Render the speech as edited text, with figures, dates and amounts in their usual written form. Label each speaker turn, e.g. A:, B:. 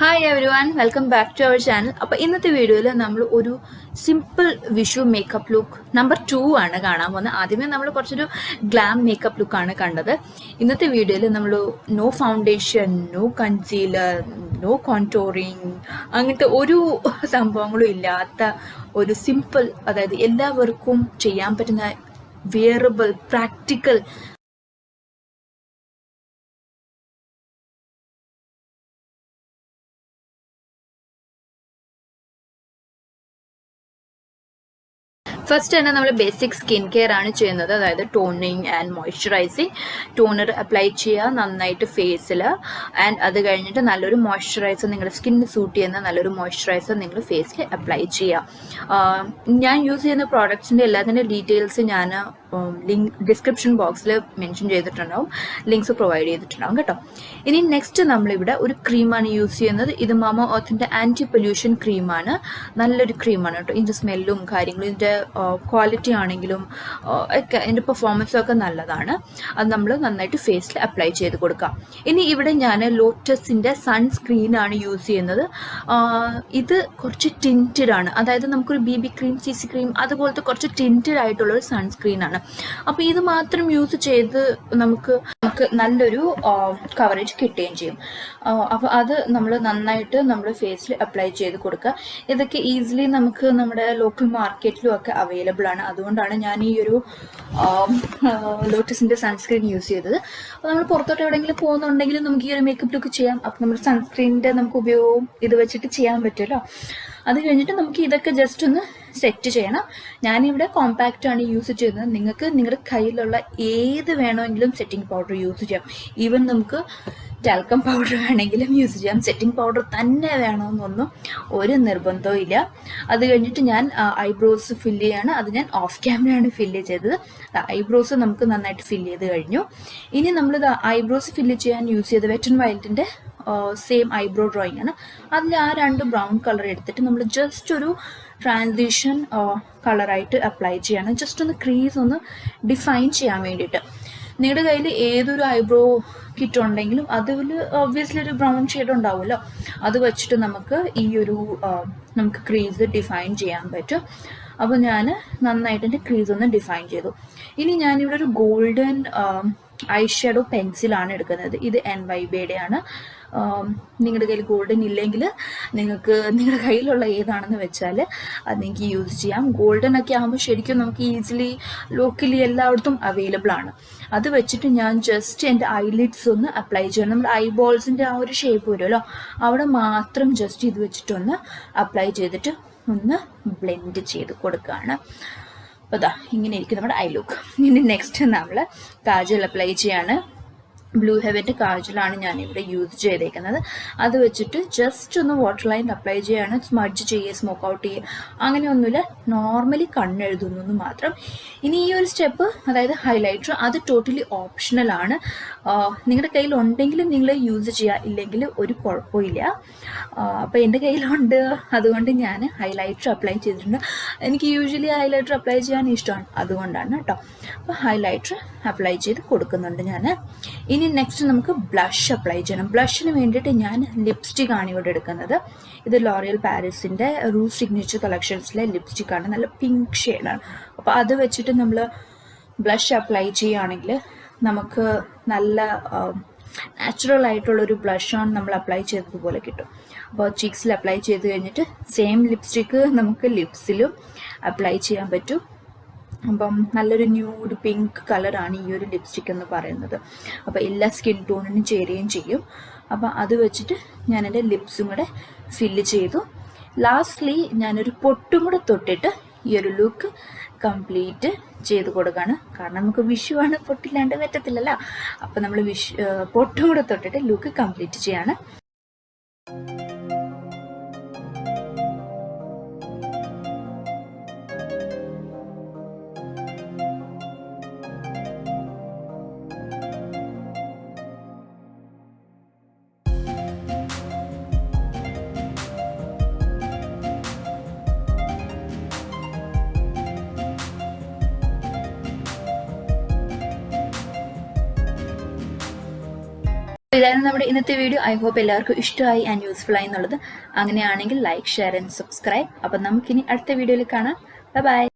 A: Hi everyone, welcome back to our channel. അപ്പോൾ ഇന്നത്തെ വീഡിയോയിൽ നമ്മൾ ഒരു simple Vishu makeup look number 2 ആണ് കാണാൻ പോകുന്നത്. ആദ്യമേ നമ്മൾ കുറച്ചൊരു ഗ്ലാം മേക്കപ്പ് ലുക്കാണ് കണ്ടത്. ഇന്നത്തെ വീഡിയോയിൽ നമ്മൾ no foundation, no concealer, no contouring, അങ്ങനത്തെ ഒരു സംഭവങ്ങളും ഇല്ലാത്ത ഒരു സിമ്പിൾ, അതായത് എല്ലാവർക്കും ചെയ്യാൻ പറ്റുന്ന വെയറബിൾ പ്രാക്ടിക്കൽ ഫസ്റ്റ് തന്നെ നമ്മൾ ബേസിക് സ്കിൻ കെയർ ആണ് ചെയ്യുന്നത്. അതായത് toning and moisturising. Toner apply ചെയ്യുക നന്നായിട്ട് ഫേസിൽ, ആൻഡ് അത് കഴിഞ്ഞിട്ട് നല്ലൊരു മോയ്സ്ചറൈസർ, നിങ്ങളുടെ സ്കിന്നിന് സൂട്ട് ചെയ്യുന്ന നല്ലൊരു മോയ്സ്ചറൈസർ നിങ്ങൾ ഫേസിൽ അപ്ലൈ ചെയ്യുക. ഞാൻ യൂസ് ചെയ്യുന്ന പ്രോഡക്ട്സിൻ്റെ എല്ലാത്തിൻ്റെ ഡീറ്റെയിൽസ് ഞാൻ ലിങ്ക് ഡിസ്ക്രിപ്ഷൻ ബോക്സിൽ മെൻഷൻ ചെയ്തിട്ടുണ്ടാവും, ലിങ്ക്സ് പ്രൊവൈഡ് ചെയ്തിട്ടുണ്ടാവും കേട്ടോ. ഇനി നെക്സ്റ്റ് നമ്മളിവിടെ ഒരു ക്രീമാണ് യൂസ് ചെയ്യുന്നത്. ഇത് മാമ എർത്തിൻ്റെ ആൻറ്റി പൊല്യൂഷൻ ക്രീമാണ്. നല്ലൊരു ക്രീമാണ് കേട്ടോ. ഇതിൻ്റെ സ്മെല്ലും കാര്യങ്ങളും ഇതിൻ്റെ ക്വാളിറ്റി ആണെങ്കിലും ഒക്കെ അതിൻ്റെ പെർഫോമൻസും ഒക്കെ നല്ലതാണ്. അത് നമ്മൾ നന്നായിട്ട് ഫേസിൽ അപ്ലൈ ചെയ്ത് കൊടുക്കാം. ഇനി ഇവിടെ ഞാൻ ലോട്ടസിൻ്റെ സൺസ്ക്രീനാണ് യൂസ് ചെയ്യുന്നത്. ഇത് കുറച്ച് ടിൻറ്റഡ് ആണ്, അതായത് നമുക്കൊരു BB ക്രീം, CC ക്രീം അതുപോലത്തെ കുറച്ച് ടിൻറ്റഡ് ആയിട്ടുള്ളൊരു സൺസ്ക്രീനാണ്. അപ്പോൾ ഇത് മാത്രം യൂസ് ചെയ്ത് നമുക്ക് നല്ലൊരു കവറേജ് കിട്ടുകയും ചെയ്യും. അപ്പോൾ അത് നമ്മൾ നന്നായിട്ട് നമ്മൾ ഫേസിൽ അപ്ലൈ ചെയ്ത് കൊടുക്കുക. ഇതൊക്കെ ഈസിലി നമുക്ക് നമ്മുടെ ലോക്കൽ മാർക്കറ്റിലും ഒക്കെ അവൈലബിൾ ആണ്. അതുകൊണ്ടാണ് ഞാൻ ഈ ഒരു ലോട്ടസിൻ്റെ സൺസ്ക്രീൻ യൂസ് ചെയ്തത്. അപ്പോൾ നമ്മൾ പുറത്തോട്ട് എവിടെയെങ്കിലും പോകുന്നുണ്ടെങ്കിൽ നമുക്ക് ഈ ഒരു മേക്കപ്പ് ലുക്ക് ചെയ്യാം. അപ്പോൾ നമ്മൾ സൺസ്ക്രീനിൻ്റെ നമുക്ക് ഉപയോഗവും ഇത് വെച്ചിട്ട് ചെയ്യാൻ പറ്റുമല്ലോ. അത് കഴിഞ്ഞിട്ട് നമുക്ക് ഇതൊക്കെ ജസ്റ്റ് ഒന്ന് സെറ്റ് ചെയ്യണം. ഞാനിവിടെ കോമ്പാക്റ്റ് ആണ് യൂസ് ചെയ്യുന്നത്. നിങ്ങൾക്ക് നിങ്ങളുടെ കയ്യിലുള്ള ഏത് വേണമെങ്കിലും സെറ്റിംഗ് പൗഡർ യൂസ് ചെയ്യാം. ഈവൻ നമുക്ക് ടാൽക്കം പൗഡർ വേണമെങ്കിലും യൂസ് ചെയ്യാം. സെറ്റിംഗ് പൗഡർ തന്നെ വേണമെന്നൊന്നും ഒരു നിർബന്ധവും ഇല്ല. അത് കഴിഞ്ഞിട്ട് ഞാൻ ഐബ്രോസ് ഫില്ല് ചെയ്യാണ്. അത് ഞാൻ ഓഫ് ക്യാമറയാണ് ഫില്ല് ചെയ്തത്. ഐബ്രോസ് നമുക്ക് നന്നായിട്ട് ഫില്ല് ചെയ്ത് കഴിഞ്ഞു. ഇനി നമ്മളിത് ഐബ്രോസ് ഫില്ല് ചെയ്യാൻ യൂസ് ചെയ്ത് വെറ്റ് ആൻഡ് വൈൽഡിൻ്റെ സെയിം ഐബ്രോ ഡ്രോയിങ് ആണ്. അതിൽ ആ 2 ബ്രൗൺ കളർ എടുത്തിട്ട് നമ്മൾ ജസ്റ്റ് ഒരു ട്രാൻസിഷൻ കളറായിട്ട് അപ്ലൈ ചെയ്യാണ്. ജസ്റ്റ് ഒന്ന് ക്രീസ് ഒന്ന് ഡിഫൈൻ ചെയ്യാൻ വേണ്ടിയിട്ട്. നിങ്ങളുടെ കയ്യിൽ ഏതൊരു ഐബ്രോ കിറ്റ് ഉണ്ടെങ്കിലും അതിൽ ഒബ്വിയസ്ലി ഒരു ബ്രൗൺ ഷെയ്ഡ് ഉണ്ടാവുമല്ലോ. അത് വെച്ചിട്ട് നമുക്ക് ഈ ഒരു നമുക്ക് ക്രീസ് ഡിഫൈൻ ചെയ്യാൻ പറ്റും. അപ്പോൾ ഞാൻ നന്നായിട്ട് എൻ്റെ ക്രീസ് ഒന്ന് ഡിഫൈൻ ചെയ്തു. ഇനി ഞാനിവിടെ ഒരു ഗോൾഡൻ ഐ ഷാഡോ പെൻസിലാണ് എടുക്കുന്നത്. ഇത് NYBയുടെ ആണ്. നിങ്ങളുടെ കയ്യിൽ ഗോൾഡൻ ഇല്ലെങ്കിൽ നിങ്ങൾക്ക് നിങ്ങളുടെ കയ്യിലുള്ള ഏതാണെന്ന് വെച്ചാൽ അത് നിങ്ങൾക്ക് യൂസ് ചെയ്യാം. ഗോൾഡൻ ഒക്കെ ആകുമ്പോൾ ശരിക്കും നമുക്ക് ഈസിലി ലോക്കലി എല്ലായിടത്തും അവൈലബിൾ ആണ്. അത് വെച്ചിട്ട് ഞാൻ ജസ്റ്റ് എൻ്റെ ഐലിഡ്സ് ഒന്ന് അപ്ലൈ ചെയ്യണം. നമ്മുടെ ഐബോൾസിൻ്റെ ആ ഒരു ഷേപ്പ് വരുമല്ലോ, അവിടെ മാത്രം ജസ്റ്റ് ഇത് വെച്ചിട്ടൊന്ന് അപ്ലൈ ചെയ്തിട്ട് ഒന്ന് ബ്ലെൻഡ് ചെയ്ത് കൊടുക്കുകയാണ്. അപ്പോൾ ഇതാ ഇങ്ങനെ ഇരിക്കും നമ്മുടെ ഐ ലുക്ക്. ഇനി നെക്സ്റ്റ് നമ്മൾ കാജൽ അപ്ലൈ ചെയ്യാണ്. ബ്ലൂ ഹെവൻ്റെ കാജലാണ് ഞാനിവിടെ യൂസ് ചെയ്തേക്കുന്നത്. അത് വെച്ചിട്ട് ജസ്റ്റ് ഒന്ന് വാട്ടർ ലൈൻ അപ്ലൈ ചെയ്യാണ്. സ്മഡ്ജ് ചെയ്യുക, സ്മോക്ക് ഔട്ട് ചെയ്യുക, അങ്ങനെയൊന്നുമില്ല. നോർമലി കണ്ണെഴുതുന്നു മാത്രം. ഇനി ഈ ഒരു സ്റ്റെപ്പ്, അതായത് ഹൈലൈറ്റർ, അത് ടോട്ടലി ഓപ്ഷണലാണ്. നിങ്ങളുടെ കയ്യിൽ ഉണ്ടെങ്കിലും നിങ്ങൾ യൂസ് ചെയ്യുക, ഇല്ലെങ്കിൽ ഒരു കുഴപ്പമില്ല. അപ്പോൾ എൻ്റെ കയ്യിലുണ്ട്, അതുകൊണ്ട് ഞാൻ ഹൈലൈറ്റർ അപ്ലൈ ചെയ്തിട്ടുണ്ട്. എനിക്ക് യൂഷ്വലി ഹൈലൈറ്റർ അപ്ലൈ ചെയ്യാൻ ഇഷ്ടമാണ്, അതുകൊണ്ടാണ് കേട്ടോ. അപ്പോൾ ഹൈലൈറ്റർ അപ്ലൈ ചെയ്ത് കൊടുക്കുന്നുണ്ട് ഞാൻ. ഇനി നെക്സ്റ്റ് നമുക്ക് ബ്ലഷ് അപ്ലൈ ചെയ്യണം. ബ്ലഷിന് വേണ്ടിയിട്ട് ഞാൻ ലിപ്സ്റ്റിക് ആണ് ഇവിടെ എടുക്കുന്നത്. ഇത് ലോറിയൽ പാരീസിൻ്റെ റൂസ് സിഗ്നേച്ചർ കളക്ഷൻസിലെ ലിപ്സ്റ്റിക്കാണ്. നല്ല പിങ്ക് ഷെയ്ഡാണ്. അപ്പോൾ അത് വെച്ചിട്ട് നമ്മൾ ബ്ലഷ് അപ്ലൈ ചെയ്യുകയാണെങ്കിൽ നമുക്ക് നല്ല നാച്ചുറൽ ആയിട്ടുള്ളൊരു ബ്ലഷാണ് നമ്മൾ അപ്ലൈ ചെയ്തതുപോലെ കിട്ടും. അപ്പോൾ ചീക്സിൽ അപ്ലൈ ചെയ്ത് കഴിഞ്ഞിട്ട് സെയിം ലിപ്സ്റ്റിക്ക് നമുക്ക് ലിപ്സിലും അപ്ലൈ ചെയ്യാൻ പറ്റും. അപ്പം നല്ലൊരു ന്യൂഡ് പിങ്ക് കളറാണ് ഈ ഒരു ലിപ്സ്റ്റിക് എന്ന് പറയുന്നത്. അപ്പോൾ എല്ലാ സ്കിൻ ടോണിനും ചേരുകയും ചെയ്യും. അപ്പോൾ അത് വെച്ചിട്ട് ഞാൻ എൻ്റെ ലിപ്സും കൂടെ ഫില്ല് ചെയ്തു. ലാസ്റ്റ്ലി ഞാനൊരു പൊട്ടും കൂടെ തൊട്ടിട്ട് ഈ ഒരു ലുക്ക് കംപ്ലീറ്റ് ചെയ്ത് കൊടുക്കുകയാണ്. കാരണം നമുക്ക് വിഷുവാണ്, പൊട്ടില്ലാണ്ട് പറ്റത്തില്ലല്ലോ. അപ്പോൾ നമ്മൾ പൊട്ടും കൂടെ തൊട്ടിട്ട് ലുക്ക് കംപ്ലീറ്റ് ചെയ്യാണ്. ഇതായിരുന്നു നമ്മുടെ ഇന്നത്തെ വീഡിയോ. ഐ ഹോപ്പ് എല്ലാവർക്കും ഇഷ്ടമായി ആൻഡ് യൂസ്ഫുൾ ആയി എന്നുള്ളത്. അങ്ങനെയാണെങ്കിൽ ലൈക്ക്, ഷെയർ ആൻഡ് സബ്സ്ക്രൈബ്. അപ്പം നമുക്കിനി അടുത്ത വീഡിയോയിൽ കാണാം. ബൈ.